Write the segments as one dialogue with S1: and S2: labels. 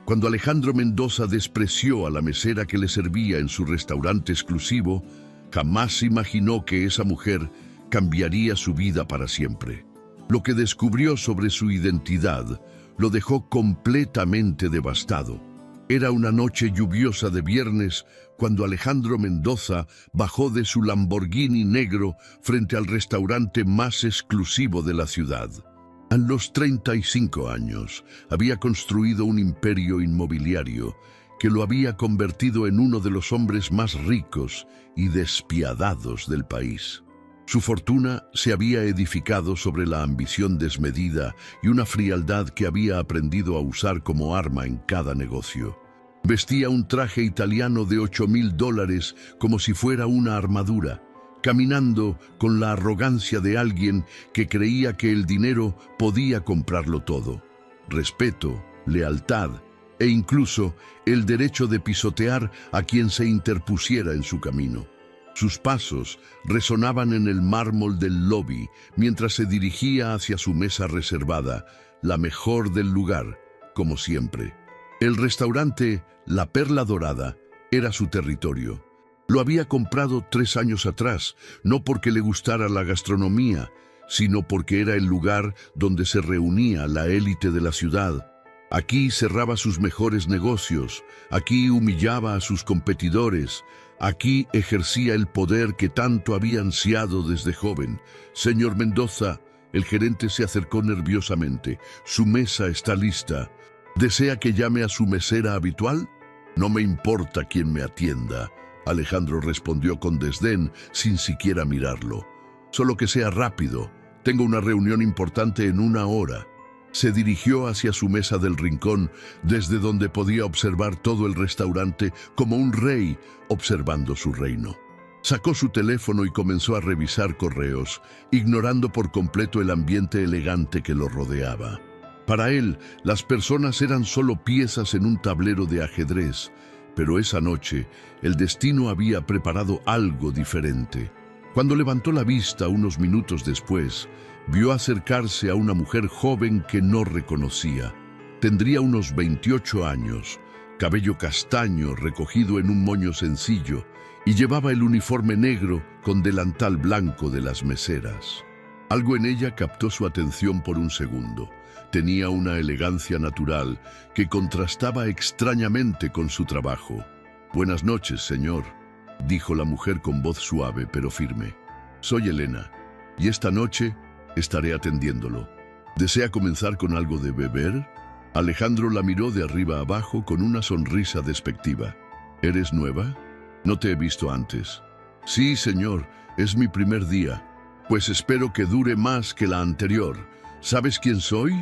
S1: Cuando Alejandro Mendoza despreció a la mesera que le servía en su restaurante exclusivo, jamás imaginó que esa mujer cambiaría su vida para siempre. Lo que descubrió sobre su identidad lo dejó completamente devastado. Era una noche lluviosa de viernes cuando Alejandro Mendoza bajó de su Lamborghini negro frente al restaurante más exclusivo de la ciudad. A los 35 años había construido un imperio inmobiliario que lo había convertido en uno de los hombres más ricos y despiadados del país. Su fortuna se había edificado sobre la ambición desmedida y una frialdad que había aprendido a usar como arma en cada negocio. Vestía un traje italiano de $8.000 como si fuera una armadura, caminando con la arrogancia de alguien que creía que el dinero podía comprarlo todo. Respeto, lealtad e incluso el derecho de pisotear a quien se interpusiera en su camino. Sus pasos resonaban en el mármol del lobby mientras se dirigía hacia su mesa reservada, la mejor del lugar, como siempre. El restaurante La Perla Dorada era su territorio. Lo había comprado 3 años atrás, no porque le gustara la gastronomía, sino porque era el lugar donde se reunía la élite de la ciudad. Aquí cerraba sus mejores negocios, aquí humillaba a sus competidores, aquí ejercía el poder que tanto había ansiado desde joven. Señor Mendoza, el gerente se acercó nerviosamente. Su mesa está lista. ¿Desea que llame a su mesera habitual? No me importa quién me atienda, Alejandro respondió con desdén, sin siquiera mirarlo. Solo que sea rápido. Tengo una reunión importante en 1 hora. Se dirigió hacia su mesa del rincón, desde donde podía observar todo el restaurante como un rey observando su reino. Sacó su teléfono y comenzó a revisar correos, ignorando por completo el ambiente elegante que lo rodeaba. Para él, las personas eran solo piezas en un tablero de ajedrez, pero esa noche, el destino había preparado algo diferente. Cuando levantó la vista unos minutos después, vio acercarse a una mujer joven que no reconocía. Tendría unos 28 años, cabello castaño recogido en un moño sencillo, y llevaba el uniforme negro con delantal blanco de las meseras. Algo en ella captó su atención por un segundo. Tenía una elegancia natural que contrastaba extrañamente con su trabajo. «Buenas noches, señor», dijo la mujer con voz suave pero firme. «Soy Elena, y esta noche estaré atendiéndolo. ¿Desea comenzar con algo de beber?» Alejandro la miró de arriba abajo con una sonrisa despectiva. «¿Eres nueva? No te he visto antes». «Sí, señor, es mi primer día. Pues espero que dure más que la anterior. ¿Sabes quién soy?»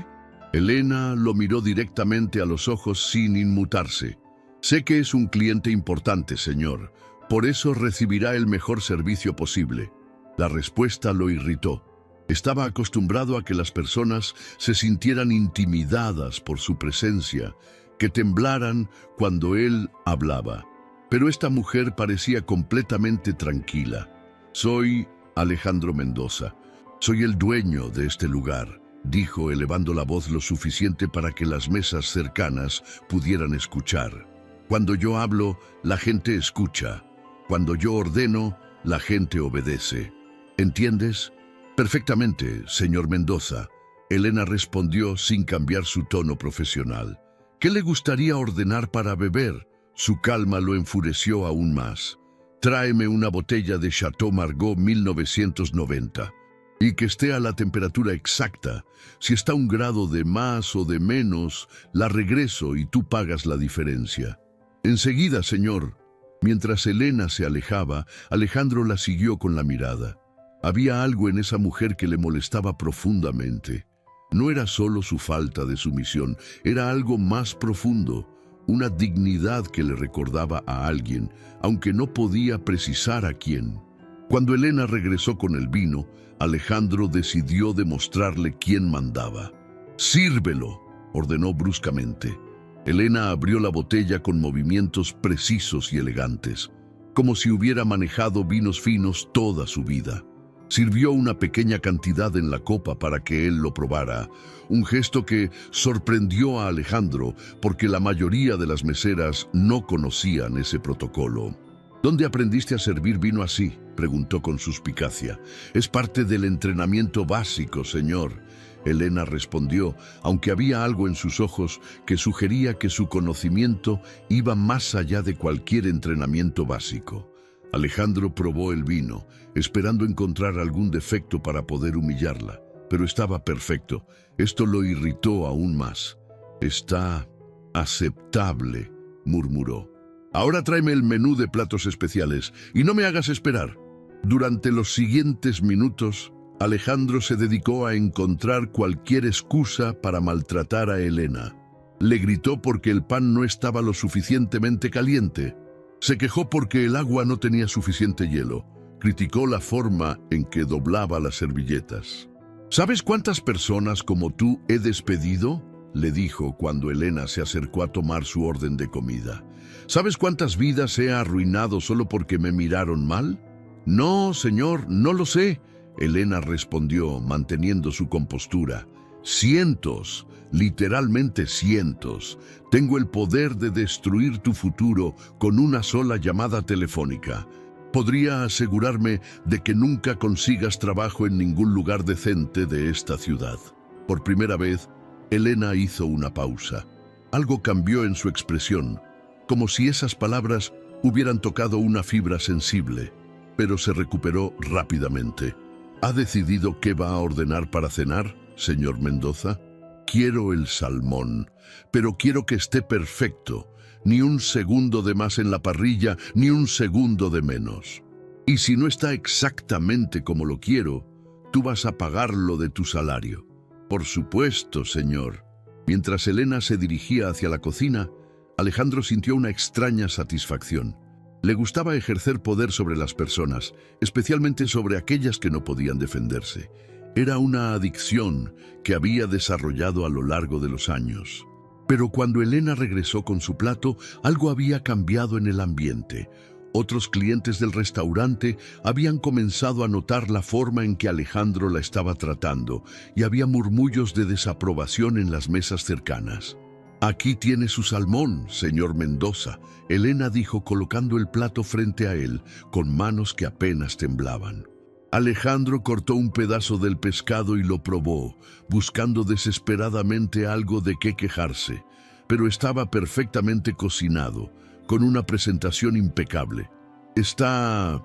S1: Elena lo miró directamente a los ojos sin inmutarse. «Sé que es un cliente importante, señor. Por eso recibirá el mejor servicio posible». La respuesta lo irritó. Estaba acostumbrado a que las personas se sintieran intimidadas por su presencia, que temblaran cuando él hablaba. Pero esta mujer parecía completamente tranquila. «Soy Alejandro Mendoza. Soy el dueño de este lugar», dijo elevando la voz lo suficiente para que las mesas cercanas pudieran escuchar. «Cuando yo hablo, la gente escucha. Cuando yo ordeno, la gente obedece. ¿Entiendes?» «Perfectamente, señor Mendoza», Elena respondió sin cambiar su tono profesional. «¿Qué le gustaría ordenar para beber?» Su calma lo enfureció aún más. «Tráeme una botella de Chateau Margaux 1990. Y que esté a la temperatura exacta. Si está 1 grado de más o de menos, la regreso y tú pagas la diferencia». «Enseguida, señor». Mientras Elena se alejaba, Alejandro la siguió con la mirada. Había algo en esa mujer que le molestaba profundamente. No era solo su falta de sumisión, era algo más profundo, una dignidad que le recordaba a alguien, aunque no podía precisar a quién. Cuando Elena regresó con el vino, Alejandro decidió demostrarle quién mandaba. «Sírvelo», ordenó bruscamente. Elena abrió la botella con movimientos precisos y elegantes, como si hubiera manejado vinos finos toda su vida. Sirvió una pequeña cantidad en la copa para que él lo probara, un gesto que sorprendió a Alejandro porque la mayoría de las meseras no conocían ese protocolo. ¿Dónde aprendiste a servir vino así?, preguntó con suspicacia. Es parte del entrenamiento básico, señor. Elena respondió, aunque había algo en sus ojos que sugería que su conocimiento iba más allá de cualquier entrenamiento básico. Alejandro probó el vino, esperando encontrar algún defecto para poder humillarla, pero estaba perfecto. Esto lo irritó aún más. Está aceptable, murmuró. Ahora tráeme el menú de platos especiales y no me hagas esperar. Durante los siguientes minutos, Alejandro se dedicó a encontrar cualquier excusa para maltratar a Elena. Le gritó porque el pan no estaba lo suficientemente caliente. Se quejó porque el agua no tenía suficiente hielo. Criticó la forma en que doblaba las servilletas. ¿Sabes cuántas personas como tú he despedido?, le dijo cuando Elena se acercó a tomar su orden de comida. ¿Sabes cuántas vidas he arruinado solo porque me miraron mal? No, señor, no lo sé, Elena respondió, manteniendo su compostura. Cientos, literalmente cientos. Tengo el poder de destruir tu futuro con una sola llamada telefónica. Podría asegurarme de que nunca consigas trabajo en ningún lugar decente de esta ciudad. Por primera vez, Elena hizo una pausa. Algo cambió en su expresión, como si esas palabras hubieran tocado una fibra sensible, pero se recuperó rápidamente. ¿Ha decidido qué va a ordenar para cenar, señor Mendoza? Quiero el salmón, pero quiero que esté perfecto. Ni un segundo de más en la parrilla, ni un segundo de menos. Y si no está exactamente como lo quiero, tú vas a pagarlo de tu salario. Por supuesto, señor. Mientras Elena se dirigía hacia la cocina, Alejandro sintió una extraña satisfacción. Le gustaba ejercer poder sobre las personas, especialmente sobre aquellas que no podían defenderse. Era una adicción que había desarrollado a lo largo de los años. Pero cuando Elena regresó con su plato, algo había cambiado en el ambiente. Otros clientes del restaurante habían comenzado a notar la forma en que Alejandro la estaba tratando y había murmullos de desaprobación en las mesas cercanas. «Aquí tiene su salmón, señor Mendoza», Elena dijo colocando el plato frente a él con manos que apenas temblaban. Alejandro cortó un pedazo del pescado y lo probó, buscando desesperadamente algo de qué quejarse, pero estaba perfectamente cocinado, con una presentación impecable. Está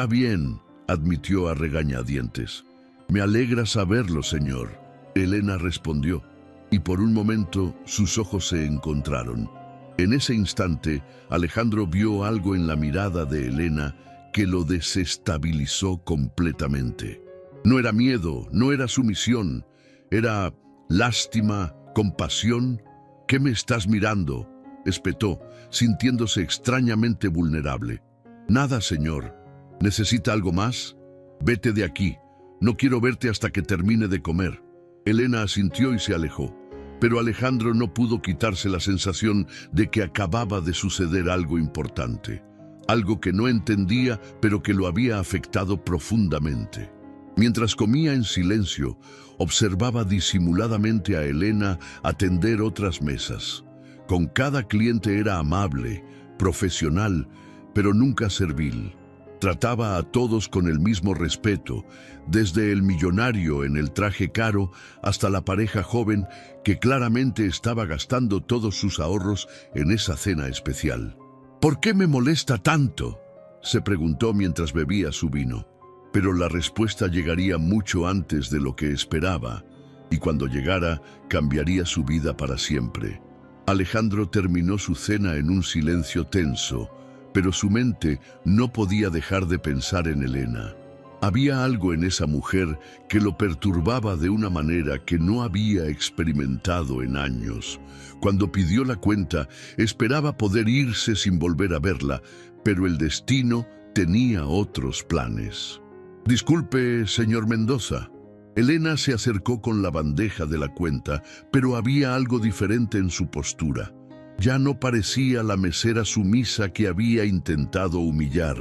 S1: bien», admitió a regañadientes. «Me alegra saberlo, señor», Elena respondió, y por un momento sus ojos se encontraron. En ese instante, Alejandro vio algo en la mirada de Elena que lo desestabilizó completamente. No era miedo, no era sumisión, era lástima, compasión. «¿Qué me estás mirando?», espetó, sintiéndose extrañamente vulnerable. «Nada, señor. ¿Necesita algo más? Vete de aquí. No quiero verte hasta que termine de comer». Elena asintió y se alejó, pero Alejandro no pudo quitarse la sensación de que acababa de suceder algo importante. Algo que no entendía, pero que lo había afectado profundamente. Mientras comía en silencio, observaba disimuladamente a Elena atender otras mesas. Con cada cliente era amable, profesional, pero nunca servil. Trataba a todos con el mismo respeto, desde el millonario en el traje caro hasta la pareja joven que claramente estaba gastando todos sus ahorros en esa cena especial. «¿Por qué me molesta tanto?», se preguntó mientras bebía su vino. Pero la respuesta llegaría mucho antes de lo que esperaba, y cuando llegara, cambiaría su vida para siempre. Alejandro terminó su cena en un silencio tenso, pero su mente no podía dejar de pensar en Elena. Había algo en esa mujer que lo perturbaba de una manera que no había experimentado en años. Cuando pidió la cuenta, esperaba poder irse sin volver a verla, pero el destino tenía otros planes. «Disculpe, señor Mendoza». Elena se acercó con la bandeja de la cuenta, pero había algo diferente en su postura. Ya no parecía la mesera sumisa que había intentado humillar.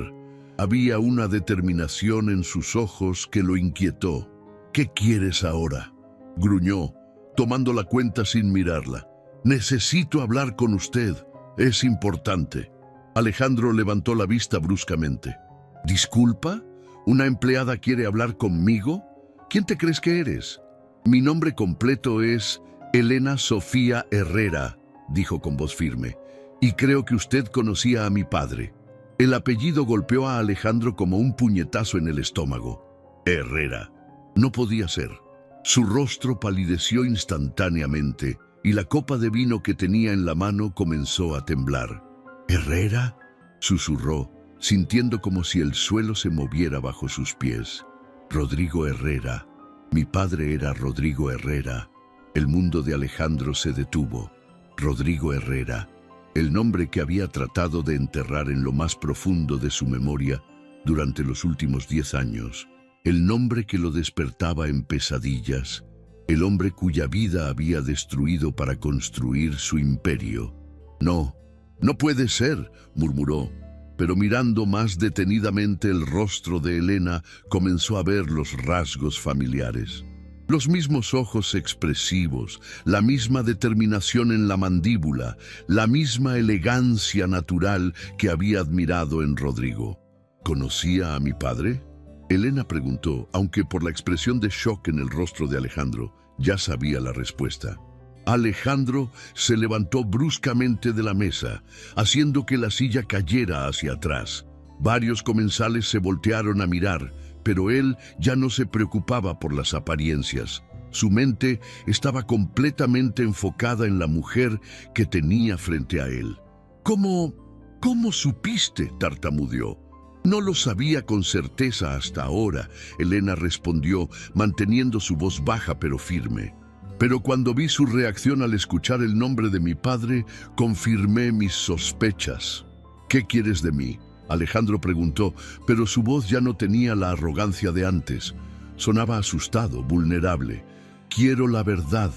S1: Había una determinación en sus ojos que lo inquietó. «¿Qué quieres ahora?», gruñó, tomando la cuenta sin mirarla. «Necesito hablar con usted. Es importante». Alejandro levantó la vista bruscamente. «¿Disculpa? ¿Una empleada quiere hablar conmigo? ¿Quién te crees que eres?» «Mi nombre completo es Elena Sofía Herrera», dijo con voz firme, «y creo que usted conocía a mi padre». El apellido golpeó a Alejandro como un puñetazo en el estómago. Herrera. No podía ser. Su rostro palideció instantáneamente y la copa de vino que tenía en la mano comenzó a temblar. «¿Herrera?», susurró, sintiendo como si el suelo se moviera bajo sus pies. «Rodrigo Herrera. Mi padre era Rodrigo Herrera». El mundo de Alejandro se detuvo. Rodrigo Herrera, el nombre que había tratado de enterrar en lo más profundo de su memoria durante los últimos 10 años. El nombre que lo despertaba en pesadillas. El hombre cuya vida había destruido para construir su imperio. «No, no puede ser», murmuró, pero mirando más detenidamente el rostro de Elena, comenzó a ver los rasgos familiares. Los mismos ojos expresivos, la misma determinación en la mandíbula, la misma elegancia natural que había admirado en Rodrigo. «¿Conocía a mi padre?», Elena preguntó, aunque por la expresión de shock en el rostro de Alejandro, ya sabía la respuesta. Alejandro se levantó bruscamente de la mesa, haciendo que la silla cayera hacia atrás. Varios comensales se voltearon a mirar, pero él ya no se preocupaba por las apariencias. Su mente estaba completamente enfocada en la mujer que tenía frente a él. «¿Cómo supiste?», tartamudeó. «No lo sabía con certeza hasta ahora», Elena respondió, manteniendo su voz baja pero firme. «Pero cuando vi su reacción al escuchar el nombre de mi padre, confirmé mis sospechas». «¿Qué quieres de mí?», Alejandro preguntó, pero su voz ya no tenía la arrogancia de antes. Sonaba asustado, vulnerable. «Quiero la verdad.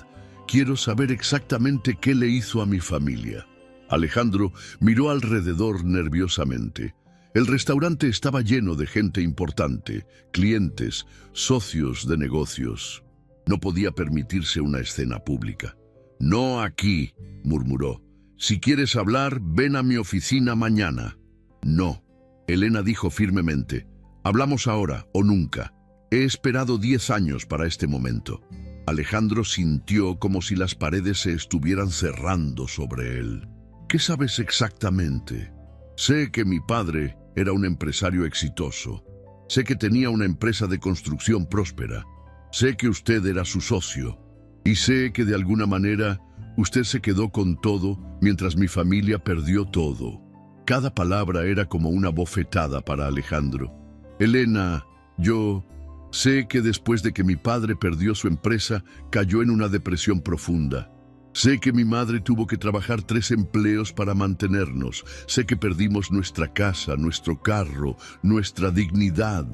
S1: Quiero saber exactamente qué le hizo a mi familia». Alejandro miró alrededor nerviosamente. El restaurante estaba lleno de gente importante, clientes, socios de negocios. No podía permitirse una escena pública. «No aquí», murmuró. «Si quieres hablar, ven a mi oficina mañana». «No», Elena dijo firmemente. «Hablamos ahora o nunca. He esperado 10 años para este momento». Alejandro sintió como si las paredes se estuvieran cerrando sobre él. «¿Qué sabes exactamente?». «Sé que mi padre era un empresario exitoso. Sé que tenía una empresa de construcción próspera. Sé que usted era su socio. Y sé que de alguna manera usted se quedó con todo mientras mi familia perdió todo». Cada palabra era como una bofetada para Alejandro. «Elena, yo sé que después de que mi padre perdió su empresa, cayó en una depresión profunda. Sé que mi madre tuvo que trabajar 3 empleos para mantenernos. Sé que perdimos nuestra casa, nuestro carro, nuestra dignidad».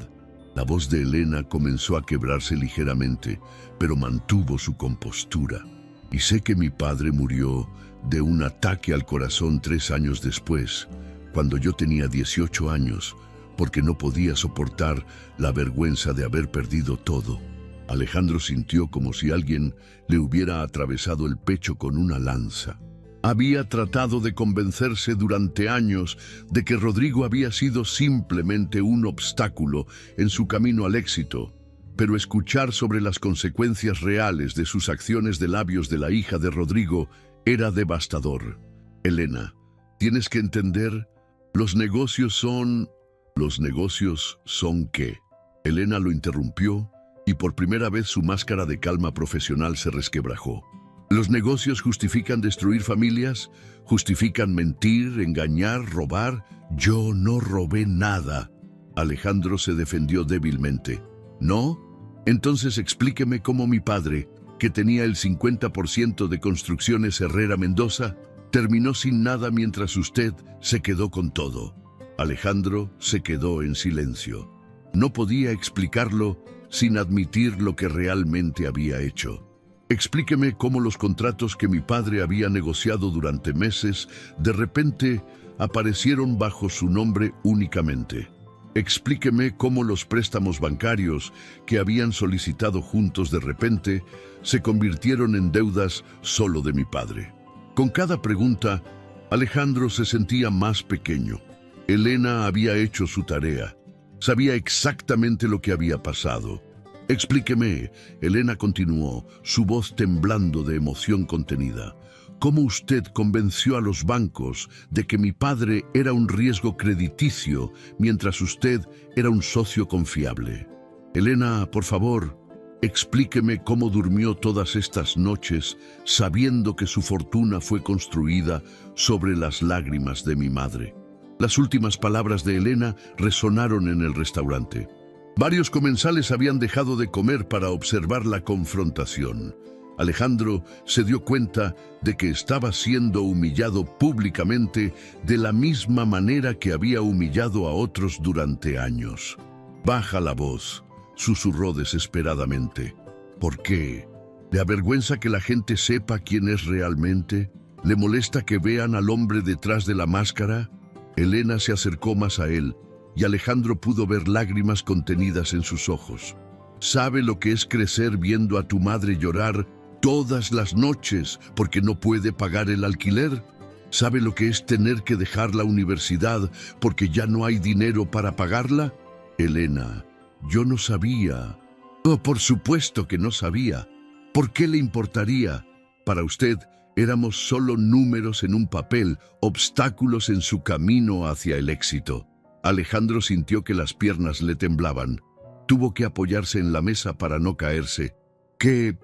S1: La voz de Elena comenzó a quebrarse ligeramente, pero mantuvo su compostura. «Y sé que mi padre murió de un ataque al corazón 3 años después, cuando yo tenía 18 años, porque no podía soportar la vergüenza de haber perdido todo». Alejandro sintió como si alguien le hubiera atravesado el pecho con una lanza. Había tratado de convencerse durante años de que Rodrigo había sido simplemente un obstáculo en su camino al éxito, pero escuchar sobre las consecuencias reales de sus acciones de labios de la hija de Rodrigo era devastador. «Elena, tienes que entender, los negocios son...». «¿Los negocios son qué?». Elena lo interrumpió y por primera vez su máscara de calma profesional se resquebrajó. «Los negocios justifican destruir familias, justifican mentir, engañar, robar. Yo no robé nada». Alejandro se defendió débilmente. «¿No? Entonces explíqueme cómo mi padre, que tenía el 50% de Construcciones Herrera Mendoza, terminó sin nada mientras usted se quedó con todo». Alejandro se quedó en silencio. No podía explicarlo sin admitir lo que realmente había hecho. «Explíqueme cómo los contratos que mi padre había negociado durante meses de repente aparecieron bajo su nombre únicamente». Explíqueme cómo los préstamos bancarios que habían solicitado juntos de repente se convirtieron en deudas solo de mi padre. Con cada pregunta, Alejandro se sentía más pequeño. Elena había hecho su tarea. Sabía exactamente lo que había pasado. Explíqueme, Elena continuó, su voz temblando de emoción contenida. ¿Cómo usted convenció a los bancos de que mi padre era un riesgo crediticio mientras usted era un socio confiable? Elena, por favor, explíqueme cómo durmió todas estas noches sabiendo que su fortuna fue construida sobre las lágrimas de mi madre. Las últimas palabras de Elena resonaron en el restaurante. Varios comensales habían dejado de comer para observar la confrontación. Alejandro se dio cuenta de que estaba siendo humillado públicamente de la misma manera que había humillado a otros durante años. «Baja la voz», susurró desesperadamente. «¿Por qué? ¿Le avergüenza que la gente sepa quién es realmente? ¿Le molesta que vean al hombre detrás de la máscara?» Elena se acercó más a él y Alejandro pudo ver lágrimas contenidas en sus ojos. «¿Sabe lo que es crecer viendo a tu madre llorar todas las noches porque no puede pagar el alquiler? ¿Sabe lo que es tener que dejar la universidad porque ya no hay dinero para pagarla?» «Elena, yo no sabía». «Oh, por supuesto que no sabía. ¿Por qué le importaría? Para usted éramos solo números en un papel, obstáculos en su camino hacia el éxito». Alejandro sintió que las piernas le temblaban. Tuvo que apoyarse en la mesa para no caerse. ¿Qué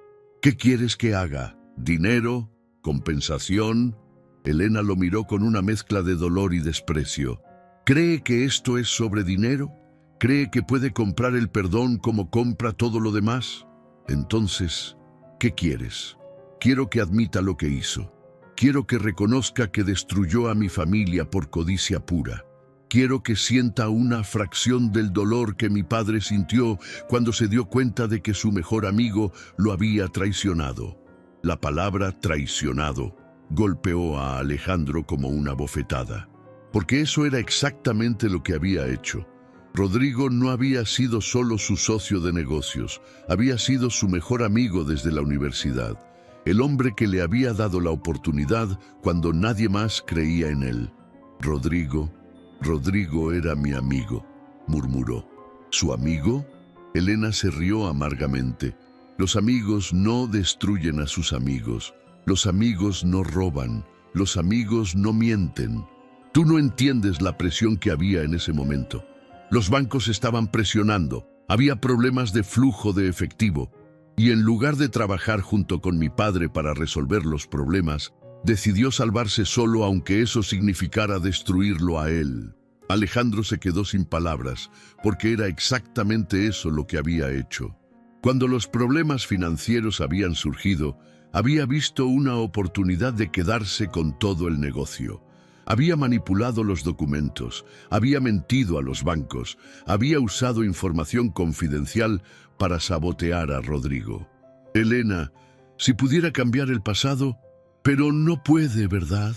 S1: quieres que haga? ¿Dinero? ¿Compensación?» Elena lo miró con una mezcla de dolor y desprecio. ¿Cree que esto es sobre dinero? ¿Cree que puede comprar el perdón como compra todo lo demás? Entonces, ¿qué quieres? Quiero que admita lo que hizo. Quiero que reconozca que destruyó a mi familia por codicia pura. Quiero que sienta una fracción del dolor que mi padre sintió cuando se dio cuenta de que su mejor amigo lo había traicionado. La palabra traicionado golpeó a Alejandro como una bofetada, porque eso era exactamente lo que había hecho. Rodrigo no había sido solo su socio de negocios, había sido su mejor amigo desde la universidad, el hombre que le había dado la oportunidad cuando nadie más creía en él. Rodrigo era mi amigo», murmuró. «¿Su amigo?» Elena se rió amargamente. «Los amigos no destruyen a sus amigos. Los amigos no roban. Los amigos no mienten. Tú no entiendes la presión que había en ese momento. Los bancos estaban presionando. Había problemas de flujo de efectivo. Y en lugar de trabajar junto con mi padre para resolver los problemas, decidió salvarse solo aunque eso significara destruirlo a él». Alejandro se quedó sin palabras, porque era exactamente eso lo que había hecho. Cuando los problemas financieros habían surgido, había visto una oportunidad de quedarse con todo el negocio. Había manipulado los documentos, había mentido a los bancos, había usado información confidencial para sabotear a Rodrigo. «Elena, si pudiera cambiar el pasado, pero no puede, ¿verdad?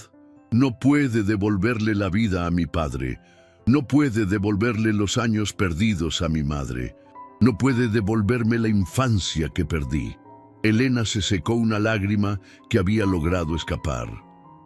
S1: No puede devolverle la vida a mi padre. No puede devolverle los años perdidos a mi madre. No puede devolverme la infancia que perdí». Elena se secó una lágrima que había logrado escapar.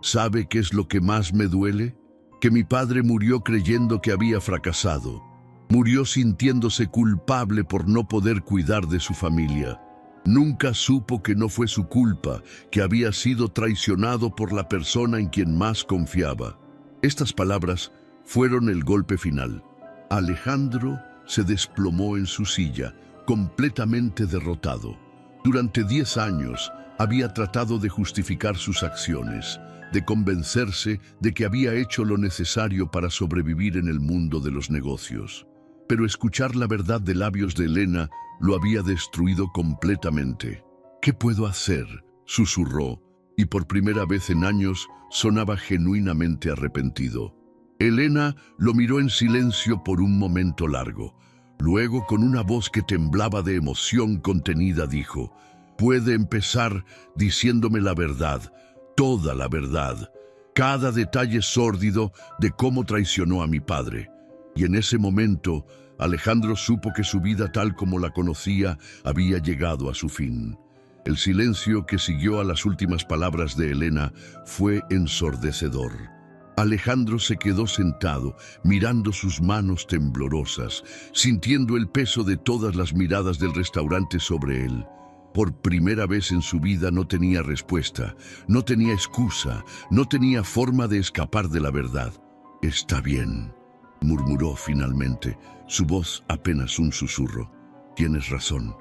S1: «¿Sabe qué es lo que más me duele? Que mi padre murió creyendo que había fracasado. Murió sintiéndose culpable por no poder cuidar de su familia. Nunca supo que no fue su culpa, que había sido traicionado por la persona en quien más confiaba». Estas palabras fueron el golpe final. Alejandro se desplomó en su silla, completamente derrotado. Durante 10 años había tratado de justificar sus acciones, de convencerse de que había hecho lo necesario para sobrevivir en el mundo de los negocios. Pero escuchar la verdad de labios de Elena lo había destruido completamente. «¿Qué puedo hacer?», susurró, y por primera vez en años sonaba genuinamente arrepentido. Elena lo miró en silencio por un momento largo. Luego, con una voz que temblaba de emoción contenida, dijo: «Puede empezar diciéndome la verdad, toda la verdad, cada detalle sórdido de cómo traicionó a mi padre. Y en ese momento, Alejandro supo que su vida tal como la conocía había llegado a su fin. El silencio que siguió a las últimas palabras de Elena fue ensordecedor. Alejandro se quedó sentado, mirando sus manos temblorosas, sintiendo el peso de todas las miradas del restaurante sobre él. Por primera vez en su vida no tenía respuesta, no tenía excusa, no tenía forma de escapar de la verdad. «Está bien», murmuró finalmente, su voz apenas un susurro. «Tienes razón.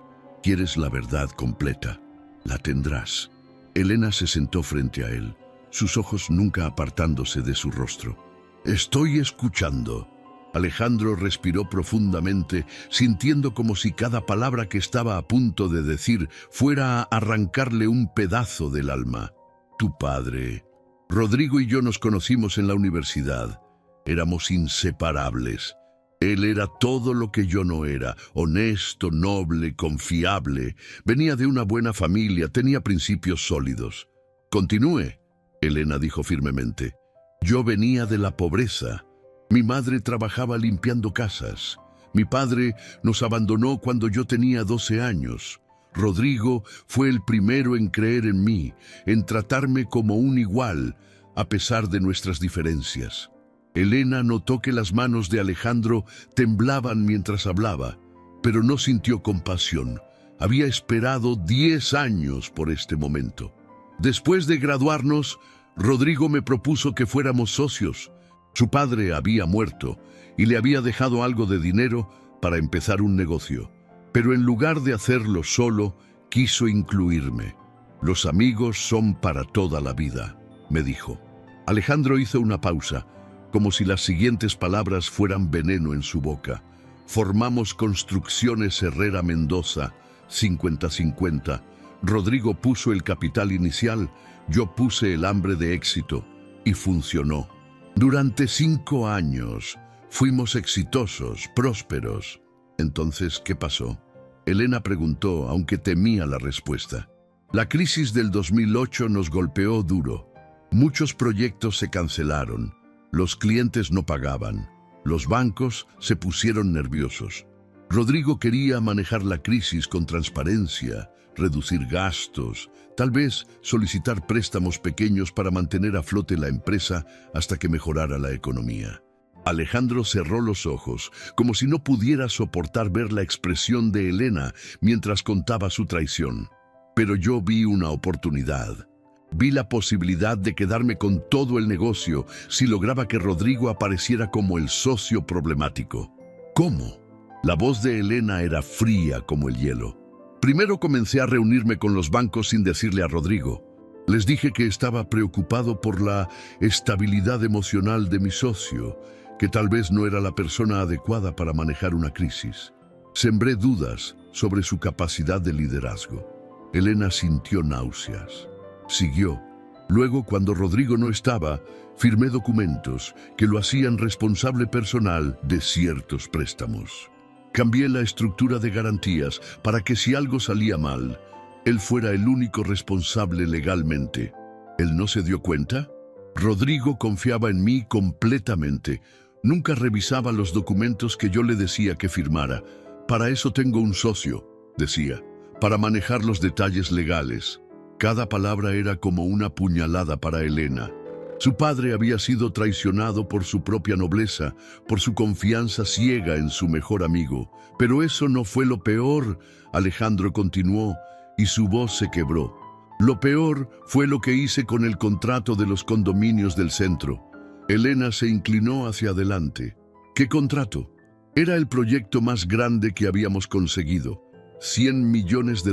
S1: Quieres la verdad completa. La tendrás». Elena se sentó frente a él, sus ojos nunca apartándose de su rostro. «Estoy escuchando». Alejandro respiró profundamente, sintiendo como si cada palabra que estaba a punto de decir fuera a arrancarle un pedazo del alma. «Tu padre. Rodrigo y yo nos conocimos en la universidad. Éramos inseparables. Él era todo lo que yo no era, honesto, noble, confiable. Venía de una buena familia, tenía principios sólidos». «Continúe», Elena dijo firmemente. «Yo venía de la pobreza. Mi madre trabajaba limpiando casas. Mi padre nos abandonó cuando yo tenía 12 años. Rodrigo fue el primero en creer en mí, en tratarme como un igual, a pesar de nuestras diferencias». Elena notó que las manos de Alejandro temblaban mientras hablaba, pero no sintió compasión. Había esperado 10 años por este momento. «Después de graduarnos, Rodrigo me propuso que fuéramos socios. Su padre había muerto y le había dejado algo de dinero para empezar un negocio. Pero en lugar de hacerlo solo, quiso incluirme. Los amigos son para toda la vida», me dijo. Alejandro hizo una pausa, como si las siguientes palabras fueran veneno en su boca. «Formamos Construcciones Herrera Mendoza, 50-50. Rodrigo puso el capital inicial, yo puse el hambre de éxito, y funcionó. Durante 5 años fuimos exitosos, prósperos». «Entonces, ¿qué pasó?», Elena preguntó, aunque temía la respuesta. «La crisis del 2008 nos golpeó duro. Muchos proyectos se cancelaron. Los clientes no pagaban. Los bancos se pusieron nerviosos. Rodrigo quería manejar la crisis con transparencia, reducir gastos, tal vez solicitar préstamos pequeños para mantener a flote la empresa hasta que mejorara la economía». Alejandro cerró los ojos, como si no pudiera soportar ver la expresión de Elena mientras contaba su traición. «Pero yo vi una oportunidad. Vi la posibilidad de quedarme con todo el negocio si lograba que Rodrigo apareciera como el socio problemático». «¿Cómo?». La voz de Elena era fría como el hielo. «Primero comencé a reunirme con los bancos sin decirle a Rodrigo. Les dije que estaba preocupado por la estabilidad emocional de mi socio, que tal vez no era la persona adecuada para manejar una crisis. Sembré dudas sobre su capacidad de liderazgo». Elena sintió náuseas. Siguió. «Luego, cuando Rodrigo no estaba, firmé documentos que lo hacían responsable personal de ciertos préstamos. Cambié la estructura de garantías para que si algo salía mal, él fuera el único responsable legalmente. ¿Él no se dio cuenta? Rodrigo confiaba en mí completamente. Nunca revisaba los documentos que yo le decía que firmara. Para eso tengo un socio», decía, «para manejar los detalles legales». Cada palabra era como una puñalada para Elena. Su padre había sido traicionado por su propia nobleza, por su confianza ciega en su mejor amigo. «Pero eso no fue lo peor», Alejandro continuó, y su voz se quebró. «Lo peor fue lo que hice con el contrato de los condominios del centro». Elena se inclinó hacia adelante. «¿Qué contrato?». «Era el proyecto más grande que habíamos conseguido. $100 millones.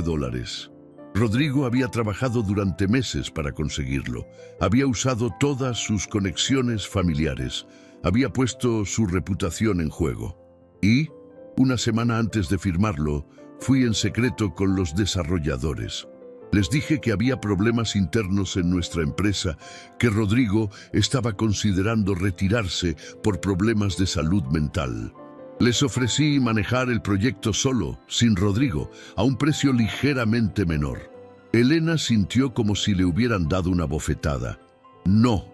S1: Rodrigo había trabajado durante meses para conseguirlo. Había usado todas sus conexiones familiares. Había puesto su reputación en juego. Y, una semana antes de firmarlo, fui en secreto con los desarrolladores. Les dije que había problemas internos en nuestra empresa, que Rodrigo estaba considerando retirarse por problemas de salud mental. Les ofrecí manejar el proyecto solo, sin Rodrigo, a un precio ligeramente menor». Elena sintió como si le hubieran dado una bofetada. «No,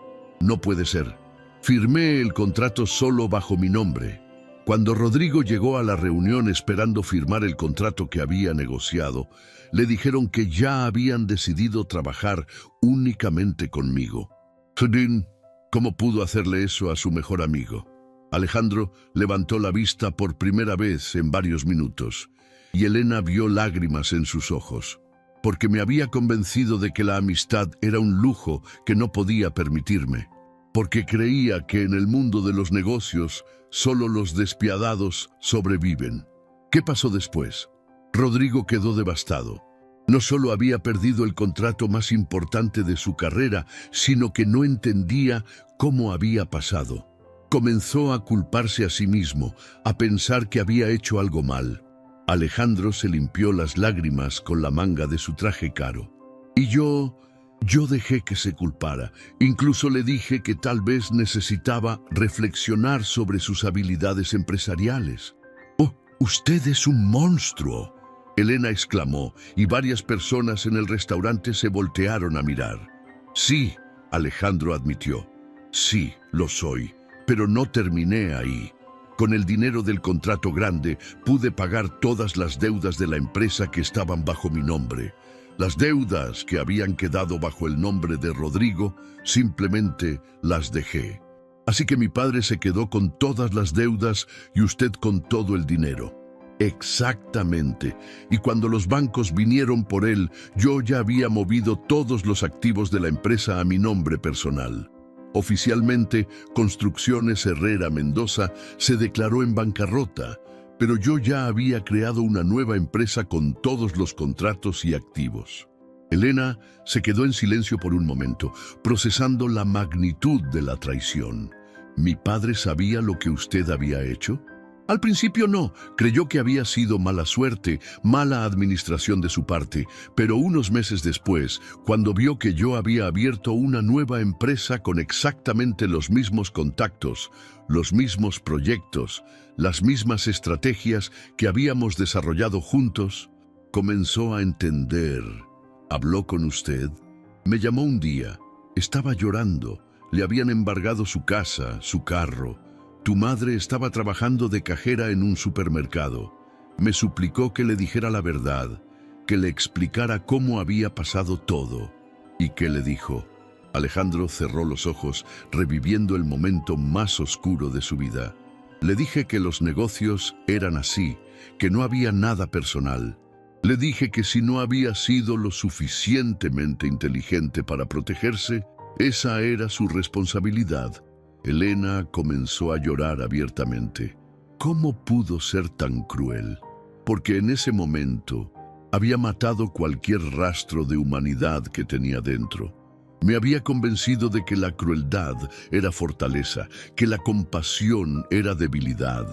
S1: no puede ser. Firmé el contrato solo bajo mi nombre». Cuando Rodrigo llegó a la reunión esperando firmar el contrato que había negociado, le dijeron que ya habían decidido trabajar únicamente conmigo. Fedín, ¿cómo pudo hacerle eso a su mejor amigo? Alejandro levantó la vista por primera vez en varios minutos, y Elena vio lágrimas en sus ojos, porque me había convencido de que la amistad era un lujo que no podía permitirme, porque creía que en el mundo de los negocios solo los despiadados sobreviven. ¿Qué pasó después? Rodrigo quedó devastado. No solo había perdido el contrato más importante de su carrera, sino que no entendía cómo había pasado. Comenzó a culparse a sí mismo, a pensar que había hecho algo mal. Alejandro se limpió las lágrimas con la manga de su traje caro. Y yo dejé que se culpara. Incluso le dije que tal vez necesitaba reflexionar sobre sus habilidades empresariales. «Oh, usted es un monstruo», Elena exclamó, y varias personas en el restaurante se voltearon a mirar. «Sí», Alejandro admitió. «Sí, lo soy, pero no terminé ahí. Con el dinero del contrato grande pude pagar todas las deudas de la empresa que estaban bajo mi nombre. Las deudas que habían quedado bajo el nombre de Rodrigo, simplemente las dejé. Así que mi padre se quedó con todas las deudas y usted con todo el dinero». «Exactamente. Y cuando los bancos vinieron por él, yo ya había movido todos los activos de la empresa a mi nombre personal. Oficialmente, Construcciones Herrera Mendoza se declaró en bancarrota, pero yo ya había creado una nueva empresa con todos los contratos y activos». Elena se quedó en silencio por un momento, procesando la magnitud de la traición. «¿Mi padre sabía lo que usted había hecho?» Al principio no, creyó que había sido mala suerte, mala administración de su parte, pero unos meses después, cuando vio que yo había abierto una nueva empresa con exactamente los mismos contactos, los mismos proyectos, las mismas estrategias que habíamos desarrollado juntos, comenzó a entender. «¿Habló con usted?» Me llamó un día. Estaba llorando. Le habían embargado su casa, su carro. Tu madre estaba trabajando de cajera en un supermercado. Me suplicó que le dijera la verdad, que le explicara cómo había pasado todo. ¿Y qué le dijo? Alejandro cerró los ojos, reviviendo el momento más oscuro de su vida. Le dije que los negocios eran así, que no había nada personal. Le dije que si no había sido lo suficientemente inteligente para protegerse, esa era su responsabilidad. Elena comenzó a llorar abiertamente. ¿Cómo pudo ser tan cruel? Porque en ese momento había matado cualquier rastro de humanidad que tenía dentro. Me había convencido de que la crueldad era fortaleza, que la compasión era debilidad.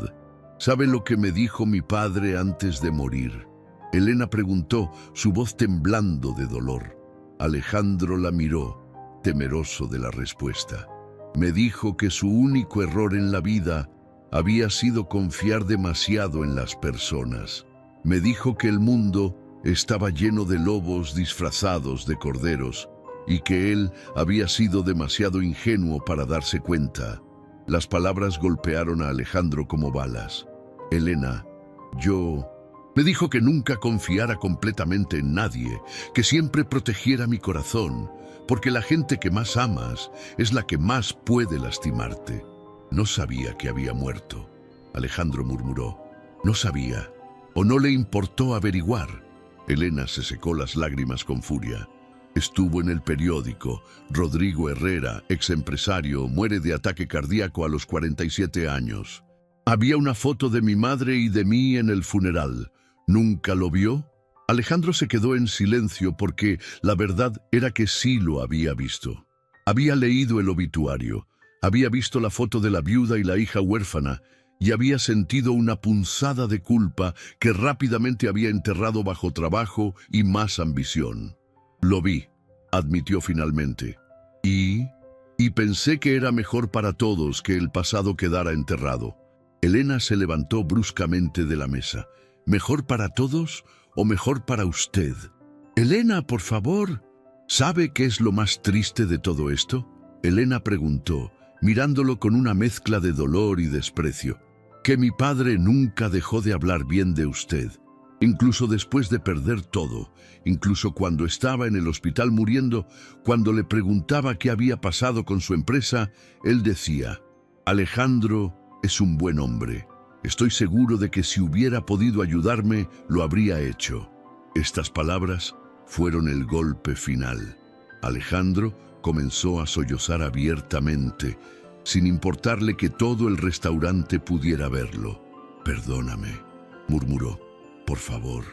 S1: ¿Sabe lo que me dijo mi padre antes de morir? Elena preguntó, su voz temblando de dolor. Alejandro la miró, temeroso de la respuesta. Me dijo que su único error en la vida había sido confiar demasiado en las personas. Me dijo que el mundo estaba lleno de lobos disfrazados de corderos y que él había sido demasiado ingenuo para darse cuenta. Las palabras golpearon a Alejandro como balas. Elena, me dijo que nunca confiara completamente en nadie, que siempre protegiera mi corazón, porque la gente que más amas es la que más puede lastimarte. No sabía que había muerto. Alejandro murmuró. No sabía, o no le importó averiguar. Elena se secó las lágrimas con furia. Estuvo en el periódico. Rodrigo Herrera, exempresario, muere de ataque cardíaco a los 47 años. Había una foto de mi madre y de mí en el funeral. ¿Nunca lo vio? Alejandro se quedó en silencio porque la verdad era que sí lo había visto. Había leído el obituario, había visto la foto de la viuda y la hija huérfana y había sentido una punzada de culpa que rápidamente había enterrado bajo trabajo y más ambición. Lo vi, admitió finalmente. Y pensé que era mejor para todos que el pasado quedara enterrado. Elena se levantó bruscamente de la mesa. ¿Mejor para todos o mejor para usted? Elena, por favor. ¿Sabe qué es lo más triste de todo esto? Elena preguntó, mirándolo con una mezcla de dolor y desprecio. que mi padre nunca dejó de hablar bien de usted, incluso después de perder todo, incluso cuando estaba en el hospital muriendo, cuando le preguntaba qué había pasado con su empresa, él decía: Alejandro es un buen hombre. Estoy seguro de que si hubiera podido ayudarme, lo habría hecho. Estas palabras fueron el golpe final. Alejandro comenzó a sollozar abiertamente, sin importarle que todo el restaurante pudiera verlo. «Perdóname», murmuró. «Por favor,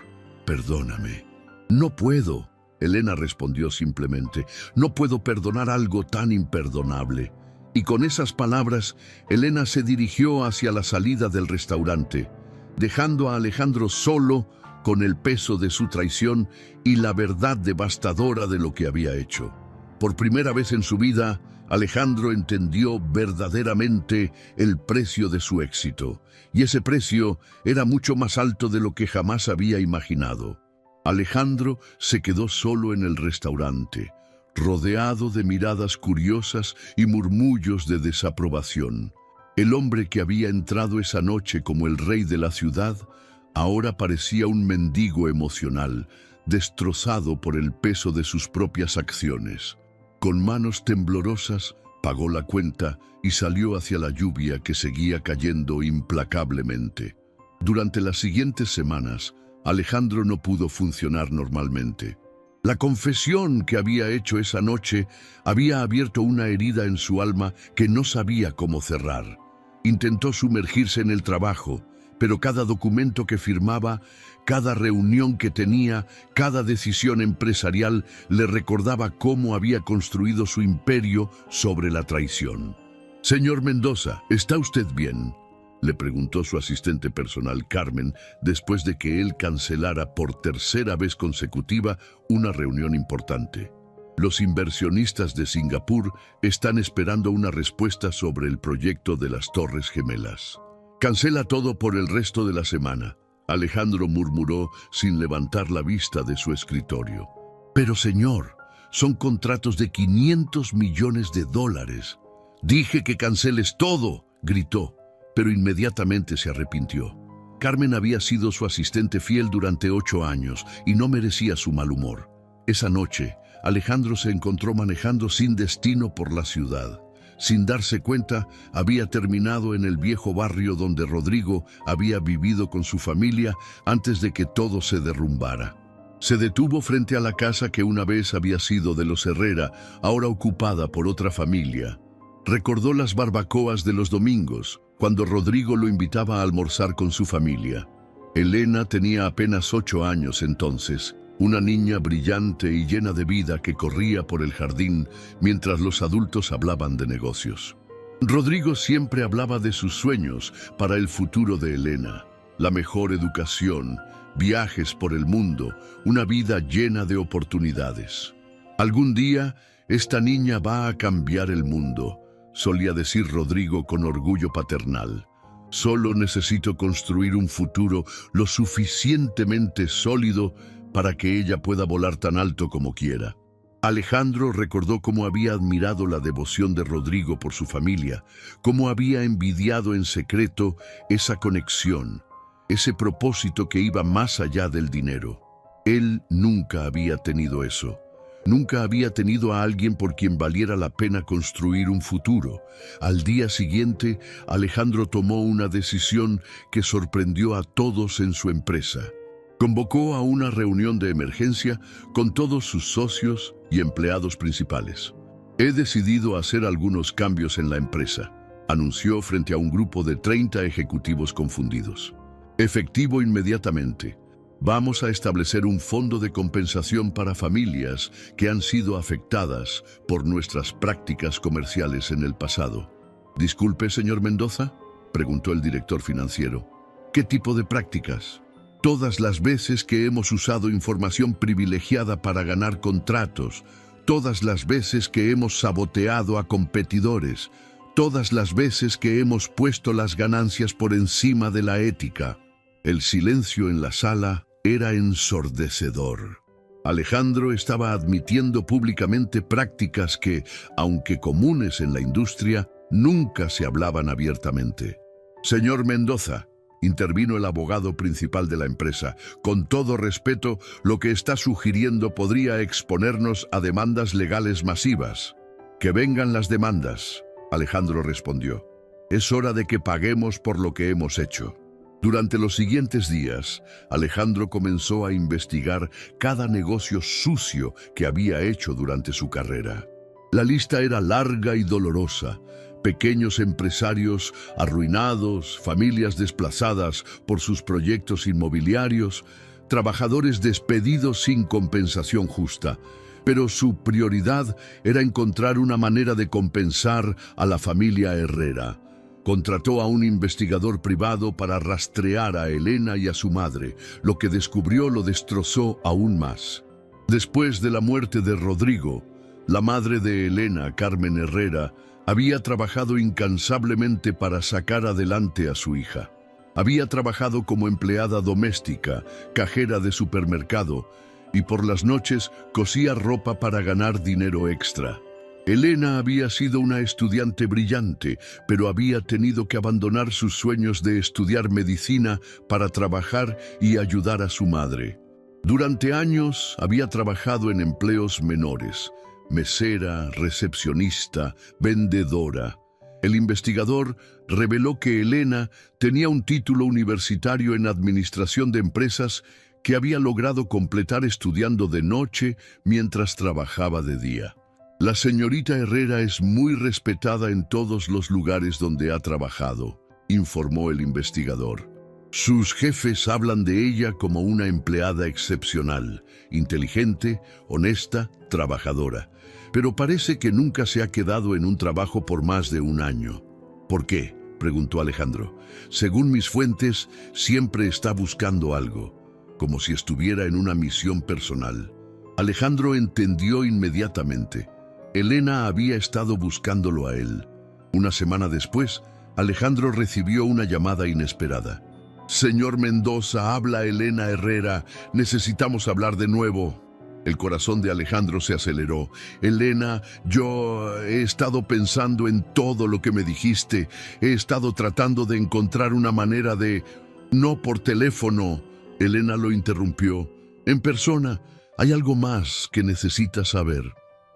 S1: perdóname». «No puedo», Elena respondió simplemente. «No puedo perdonar algo tan imperdonable». Y con esas palabras, Elena se dirigió hacia la salida del restaurante, dejando a Alejandro solo con el peso de su traición y la verdad devastadora de lo que había hecho. Por primera vez en su vida, Alejandro entendió verdaderamente el precio de su éxito, y ese precio era mucho más alto de lo que jamás había imaginado. Alejandro se quedó solo en el restaurante, rodeado de miradas curiosas y murmullos de desaprobación. El hombre que había entrado esa noche como el rey de la ciudad, ahora parecía un mendigo emocional, destrozado por el peso de sus propias acciones. Con manos temblorosas, pagó la cuenta y salió hacia la lluvia que seguía cayendo implacablemente. Durante las siguientes semanas, Alejandro no pudo funcionar normalmente. La confesión que había hecho esa noche había abierto una herida en su alma que no sabía cómo cerrar. Intentó sumergirse en el trabajo, pero cada documento que firmaba, cada reunión que tenía, cada decisión empresarial le recordaba cómo había construido su imperio sobre la traición. «Señor Mendoza, ¿está usted bien?», le preguntó su asistente personal Carmen después de que él cancelara por tercera vez consecutiva una reunión importante. «Los inversionistas de Singapur están esperando una respuesta sobre el proyecto de las Torres Gemelas. Cancela todo por el resto de la semana», Alejandro murmuró sin levantar la vista de su escritorio. «Pero señor, son contratos de $500 millones. «Dije que canceles todo», gritó, pero inmediatamente se arrepintió. Carmen había sido su asistente fiel durante 8 años y no merecía su mal humor. Esa noche, Alejandro se encontró manejando sin destino por la ciudad. Sin darse cuenta, había terminado en el viejo barrio donde Rodrigo había vivido con su familia antes de que todo se derrumbara. Se detuvo frente a la casa que una vez había sido de los Herrera, ahora ocupada por otra familia. Recordó las barbacoas de los domingos, cuando Rodrigo lo invitaba a almorzar con su familia. Elena tenía apenas 8 años entonces, una niña brillante y llena de vida que corría por el jardín mientras los adultos hablaban de negocios. Rodrigo siempre hablaba de sus sueños para el futuro de Elena: la mejor educación, viajes por el mundo, una vida llena de oportunidades. «Algún día, esta niña va a cambiar el mundo», solía decir Rodrigo con orgullo paternal. «Solo necesito construir un futuro lo suficientemente sólido para que ella pueda volar tan alto como quiera». Alejandro recordó cómo había admirado la devoción de Rodrigo por su familia, cómo había envidiado en secreto esa conexión, ese propósito que iba más allá del dinero. Él nunca había tenido eso. Nunca había tenido a alguien por quien valiera la pena construir un futuro. Al día siguiente, Alejandro tomó una decisión que sorprendió a todos en su empresa. Convocó a una reunión de emergencia con todos sus socios y empleados principales. «He decidido hacer algunos cambios en la empresa», anunció frente a un grupo de 30 ejecutivos confundidos. «Efectivo inmediatamente. Vamos a establecer un fondo de compensación para familias que han sido afectadas por nuestras prácticas comerciales en el pasado». «Disculpe, señor Mendoza», preguntó el director financiero. «¿Qué tipo de prácticas?» «Todas las veces que hemos usado información privilegiada para ganar contratos, todas las veces que hemos saboteado a competidores, todas las veces que hemos puesto las ganancias por encima de la ética». El silencio en la sala era ensordecedor. Alejandro estaba admitiendo públicamente prácticas que, aunque comunes en la industria, nunca se hablaban abiertamente. Señor Mendoza, intervino el abogado principal de la empresa, con todo respeto, lo que está sugiriendo podría exponernos a demandas legales masivas. Que vengan las demandas, Alejandro respondió. Es hora de que paguemos por lo que hemos hecho. Durante los siguientes días, Alejandro comenzó a investigar cada negocio sucio que había hecho durante su carrera. La lista era larga y dolorosa. Pequeños empresarios arruinados, familias desplazadas por sus proyectos inmobiliarios, trabajadores despedidos sin compensación justa. Pero su prioridad era encontrar una manera de compensar a la familia Herrera. Contrató a un investigador privado para rastrear a Elena y a su madre. Lo que descubrió lo destrozó aún más. Después de la muerte de Rodrigo, la madre de Elena, Carmen Herrera, había trabajado incansablemente para sacar adelante a su hija. Había trabajado como empleada doméstica, cajera de supermercado, y por las noches cosía ropa para ganar dinero extra. Elena había sido una estudiante brillante, pero había tenido que abandonar sus sueños de estudiar medicina para trabajar y ayudar a su madre. Durante años había trabajado en empleos menores: mesera, recepcionista, vendedora. El investigador reveló que Elena tenía un título universitario en administración de empresas que había logrado completar estudiando de noche mientras trabajaba de día. La señorita Herrera es muy respetada en todos los lugares donde ha trabajado, informó el investigador. Sus jefes hablan de ella como una empleada excepcional, inteligente, honesta, trabajadora. Pero parece que nunca se ha quedado en un trabajo por más de un año. ¿Por qué?, preguntó Alejandro. Según mis fuentes, siempre está buscando algo, como si estuviera en una misión personal. Alejandro entendió inmediatamente. Elena había estado buscándolo a él. Una semana después, Alejandro recibió una llamada inesperada. Señor Mendoza, habla Elena Herrera. Necesitamos hablar de nuevo. El corazón de Alejandro se aceleró. Elena, yo he estado pensando en todo lo que me dijiste. He estado tratando de encontrar una manera de... No por teléfono. Elena lo interrumpió. En persona, hay algo más que necesitas saber.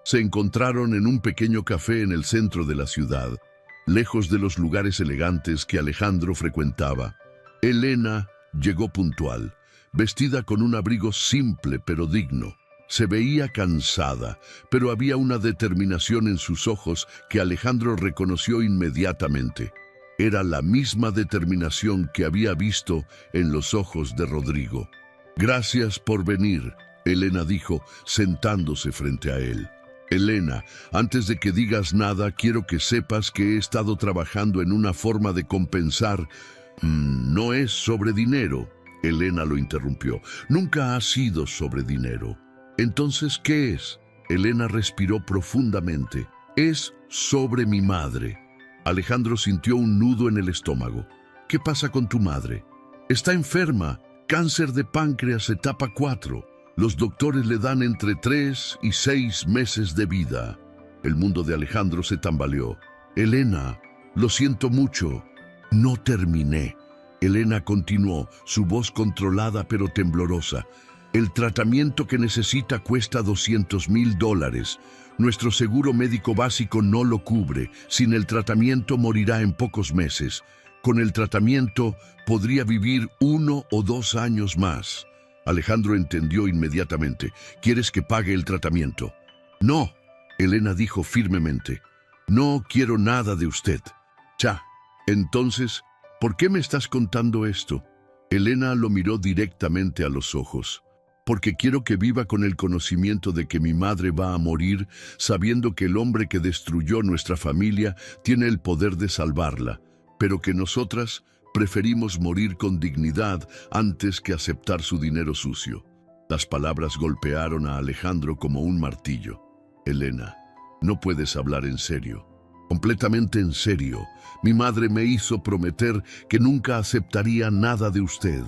S1: Se encontraron en un pequeño café en el centro de la ciudad, lejos de los lugares elegantes que Alejandro frecuentaba. Elena llegó puntual, vestida con un abrigo simple pero digno. Se veía cansada, pero había una determinación en sus ojos que Alejandro reconoció inmediatamente. Era la misma determinación que había visto en los ojos de Rodrigo. Gracias por venir, Elena dijo, sentándose frente a él. Elena, antes de que digas nada, quiero que sepas que he estado trabajando en una forma de compensar. No es sobre dinero, Elena lo interrumpió. Nunca ha sido sobre dinero. Entonces, ¿qué es? Elena respiró profundamente. Es sobre mi madre. Alejandro sintió un nudo en el estómago. ¿Qué pasa con tu madre? Está enferma. Cáncer de páncreas etapa 4. Los doctores le dan entre 3 y 6 meses de vida. El mundo de Alejandro se tambaleó. Elena, lo siento mucho. No terminé. Elena continuó, su voz controlada pero temblorosa. El tratamiento que necesita cuesta $200,000. Nuestro seguro médico básico no lo cubre. Sin el tratamiento morirá en pocos meses. Con el tratamiento podría vivir 1 o 2 años más. Alejandro entendió inmediatamente. ¿Quieres que pague el tratamiento? No, Elena dijo firmemente. No quiero nada de usted. Ya. Entonces, ¿por qué me estás contando esto? Elena lo miró directamente a los ojos. Porque quiero que viva con el conocimiento de que mi madre va a morir, sabiendo que el hombre que destruyó nuestra familia tiene el poder de salvarla, pero que nosotras preferimos morir con dignidad antes que aceptar su dinero sucio. Las palabras golpearon a Alejandro como un martillo. Elena, no puedes hablar en serio. Completamente en serio. Mi madre me hizo prometer que nunca aceptaría nada de usted.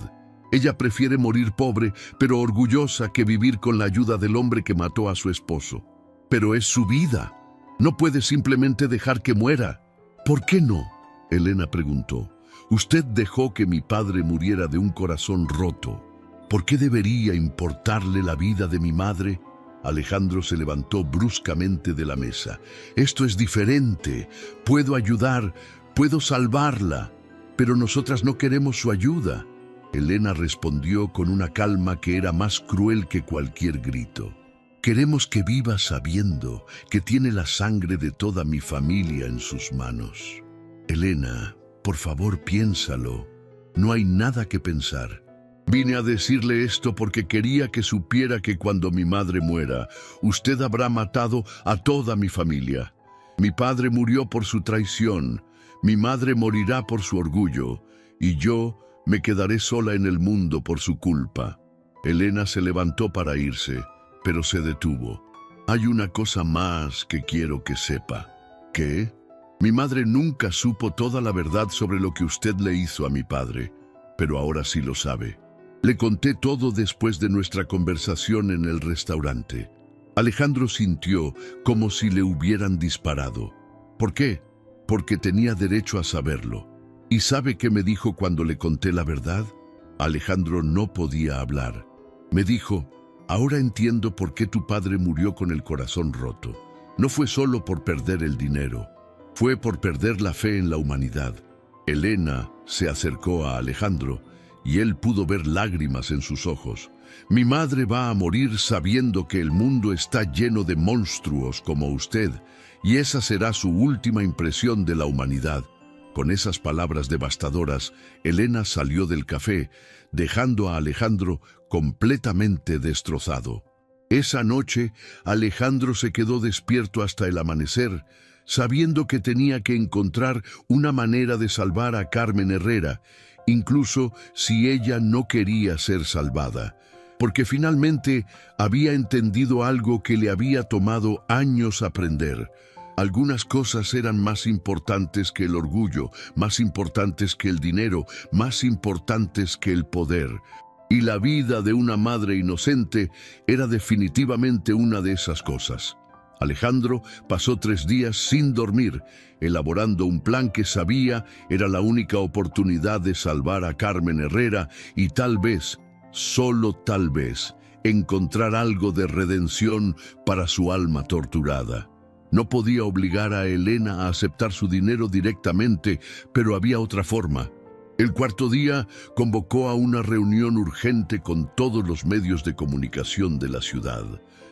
S1: Ella prefiere morir pobre, pero orgullosa, que vivir con la ayuda del hombre que mató a su esposo. Pero es su vida. No puede simplemente dejar que muera. ¿Por qué no? Elena preguntó. Usted dejó que mi padre muriera de un corazón roto. ¿Por qué debería importarle la vida de mi madre? Alejandro se levantó bruscamente de la mesa. Esto es diferente. Puedo ayudar, puedo salvarla, pero nosotras no queremos su ayuda. Elena respondió con una calma que era más cruel que cualquier grito. Queremos que viva sabiendo que tiene la sangre de toda mi familia en sus manos. Elena, por favor, piénsalo. No hay nada que pensar. Vine a decirle esto porque quería que supiera que cuando mi madre muera, usted habrá matado a toda mi familia. Mi padre murió por su traición, mi madre morirá por su orgullo, y yo me quedaré sola en el mundo por su culpa. Elena se levantó para irse, pero se detuvo. Hay una cosa más que quiero que sepa. ¿Qué? Mi madre nunca supo toda la verdad sobre lo que usted le hizo a mi padre, pero ahora sí lo sabe. Le conté todo después de nuestra conversación en el restaurante. Alejandro sintió como si le hubieran disparado. ¿Por qué? Porque tenía derecho a saberlo. ¿Y sabe qué me dijo cuando le conté la verdad? Alejandro no podía hablar. Me dijo, ahora entiendo por qué tu padre murió con el corazón roto. No fue solo por perder el dinero, fue por perder la fe en la humanidad. Elena se acercó a Alejandro y él pudo ver lágrimas en sus ojos. Mi madre va a morir sabiendo que el mundo está lleno de monstruos como usted, y esa será su última impresión de la humanidad. Con esas palabras devastadoras, Elena salió del café, dejando a Alejandro completamente destrozado. Esa noche, Alejandro se quedó despierto hasta el amanecer, sabiendo que tenía que encontrar una manera de salvar a Carmen Herrera, incluso si ella no quería ser salvada, porque finalmente había entendido algo que le había tomado años aprender. Algunas cosas eran más importantes que el orgullo, más importantes que el dinero, más importantes que el poder. Y la vida de una madre inocente era definitivamente una de esas cosas. Alejandro pasó 3 días sin dormir, elaborando un plan que sabía era la única oportunidad de salvar a Carmen Herrera y tal vez, solo tal vez, encontrar algo de redención para su alma torturada. No podía obligar a Elena a aceptar su dinero directamente, pero había otra forma. El 4.º día convocó a una reunión urgente con todos los medios de comunicación de la ciudad.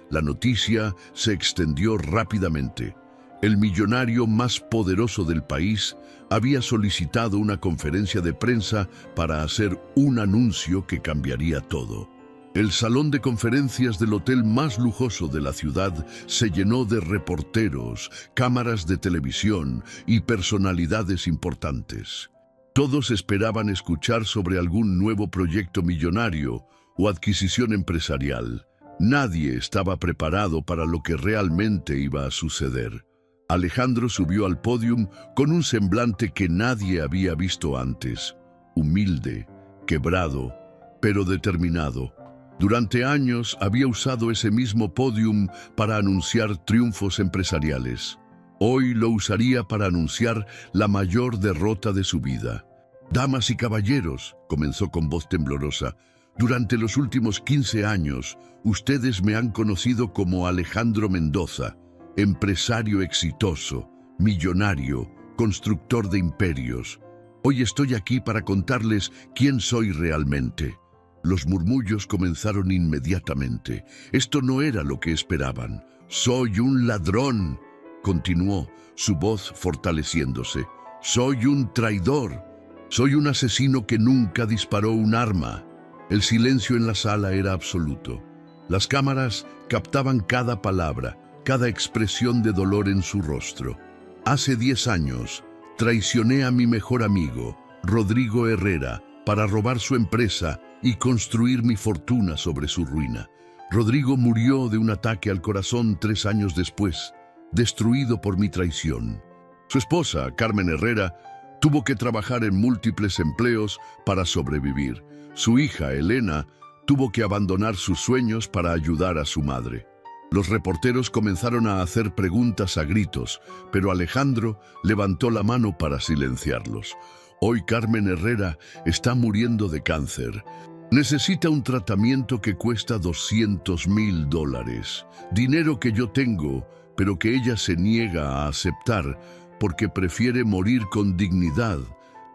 S1: La noticia se extendió rápidamente. El millonario más poderoso del país había solicitado una conferencia de prensa para hacer un anuncio que cambiaría todo. El salón de conferencias del hotel más lujoso de la ciudad se llenó de reporteros, cámaras de televisión y personalidades importantes. Todos esperaban escuchar sobre algún nuevo proyecto millonario o adquisición empresarial. Nadie estaba preparado para lo que realmente iba a suceder. Alejandro subió al pódium con un semblante que nadie había visto antes. Humilde, quebrado, pero determinado. Durante años había usado ese mismo pódium para anunciar triunfos empresariales. Hoy lo usaría para anunciar la mayor derrota de su vida. Damas y caballeros, comenzó con voz temblorosa, durante los últimos 15 años, ustedes me han conocido como Alejandro Mendoza, empresario exitoso, millonario, constructor de imperios. Hoy estoy aquí para contarles quién soy realmente. Los murmullos comenzaron inmediatamente. Esto no era lo que esperaban. Soy un ladrón, continuó, su voz fortaleciéndose. Soy un traidor. Soy un asesino que nunca disparó un arma. El silencio en la sala era absoluto. Las cámaras captaban cada palabra, cada expresión de dolor en su rostro. Hace 10 años, traicioné a mi mejor amigo, Rodrigo Herrera, para robar su empresa y construir mi fortuna sobre su ruina. Rodrigo murió de un ataque al corazón 3 años después, destruido por mi traición. Su esposa, Carmen Herrera, tuvo que trabajar en múltiples empleos para sobrevivir. Su hija, Elena, tuvo que abandonar sus sueños para ayudar a su madre. Los reporteros comenzaron a hacer preguntas a gritos, pero Alejandro levantó la mano para silenciarlos. Hoy Carmen Herrera está muriendo de cáncer. Necesita un tratamiento que cuesta $200,000. Dinero que yo tengo, pero que ella se niega a aceptar porque prefiere morir con dignidad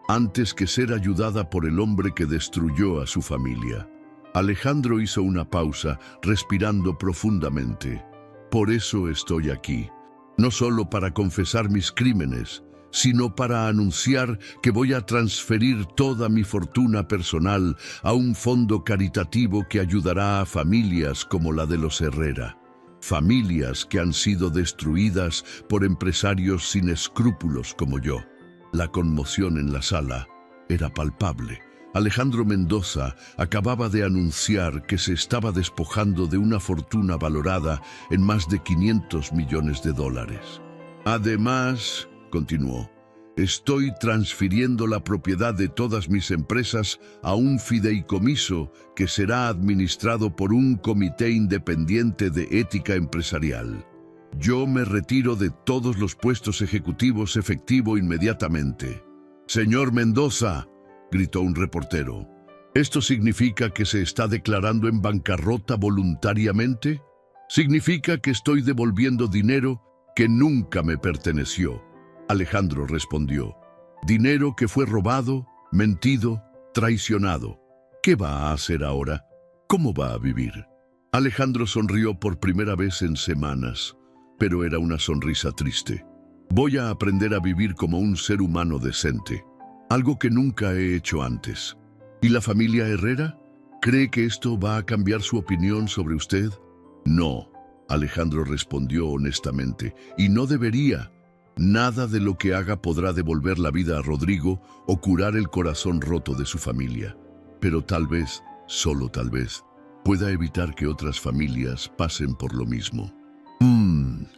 S1: antes que ser ayudada por el hombre que destruyó a su familia. Alejandro hizo una pausa, respirando profundamente. Por eso estoy aquí, no solo para confesar mis crímenes, sino para anunciar que voy a transferir toda mi fortuna personal a un fondo caritativo que ayudará a familias como la de los Herrera. Familias que han sido destruidas por empresarios sin escrúpulos como yo. La conmoción en la sala era palpable. Alejandro Mendoza acababa de anunciar que se estaba despojando de una fortuna valorada en más de $500 millones. Además, continuó, estoy transfiriendo la propiedad de todas mis empresas a un fideicomiso que será administrado por un comité independiente de ética empresarial. Yo me retiro de todos los puestos ejecutivos efectivo inmediatamente. Señor Mendoza, gritó un reportero, ¿esto significa que se está declarando en bancarrota voluntariamente? ¿Significa que estoy devolviendo dinero que nunca me perteneció? Alejandro respondió, dinero que fue robado, mentido, traicionado. ¿Qué va a hacer ahora? ¿Cómo va a vivir? Alejandro sonrió por primera vez en semanas, pero era una sonrisa triste. Voy a aprender a vivir como un ser humano decente, algo que nunca he hecho antes. ¿Y la familia Herrera? ¿Cree que esto va a cambiar su opinión sobre usted? No, Alejandro respondió honestamente, y no debería. Nada de lo que haga podrá devolver la vida a Rodrigo o curar el corazón roto de su familia. Pero tal vez, solo tal vez, pueda evitar que otras familias pasen por lo mismo.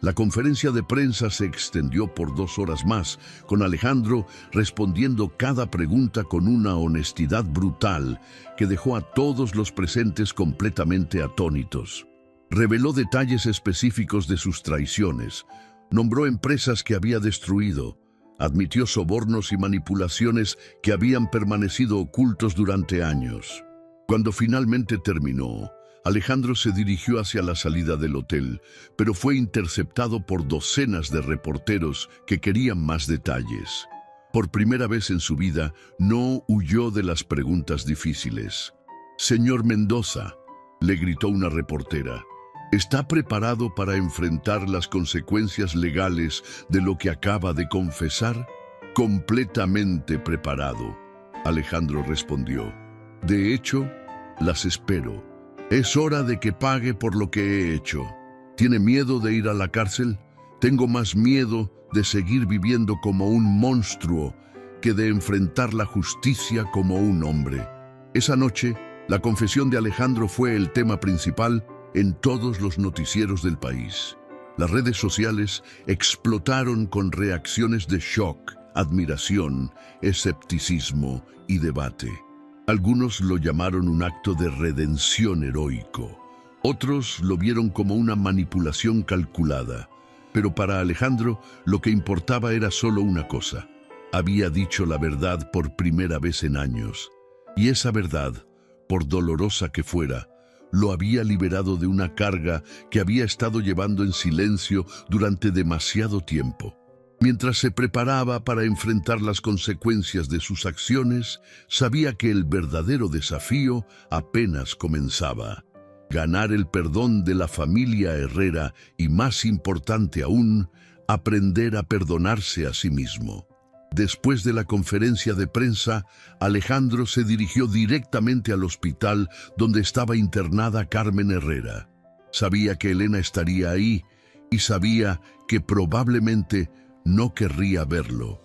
S1: La conferencia de prensa se extendió por 2 horas más, con Alejandro respondiendo cada pregunta con una honestidad brutal que dejó a todos los presentes completamente atónitos. Reveló detalles específicos de sus traiciones, nombró empresas que había destruido, admitió sobornos y manipulaciones que habían permanecido ocultos durante años. Cuando finalmente terminó, Alejandro se dirigió hacia la salida del hotel, pero fue interceptado por docenas de reporteros que querían más detalles. Por primera vez en su vida, no huyó de las preguntas difíciles. «Señor Mendoza», le gritó una reportera, ¿está preparado para enfrentar las consecuencias legales de lo que acaba de confesar? «Completamente preparado», Alejandro respondió. «De hecho, las espero. Es hora de que pague por lo que he hecho. ¿Tiene miedo de ir a la cárcel? Tengo más miedo de seguir viviendo como un monstruo que de enfrentar la justicia como un hombre». Esa noche, la confesión de Alejandro fue el tema principal en todos los noticieros del país. Las redes sociales explotaron con reacciones de shock, admiración, escepticismo y debate. Algunos lo llamaron un acto de redención heroico. Otros lo vieron como una manipulación calculada. Pero para Alejandro, lo que importaba era solo una cosa. Había dicho la verdad por primera vez en años. Y esa verdad, por dolorosa que fuera, lo había liberado de una carga que había estado llevando en silencio durante demasiado tiempo. Mientras se preparaba para enfrentar las consecuencias de sus acciones, sabía que el verdadero desafío apenas comenzaba. Ganar el perdón de la familia Herrera y, más importante aún, aprender a perdonarse a sí mismo. Después de la conferencia de prensa, Alejandro se dirigió directamente al hospital donde estaba internada Carmen Herrera. Sabía que Elena estaría ahí y sabía que probablemente no querría verlo.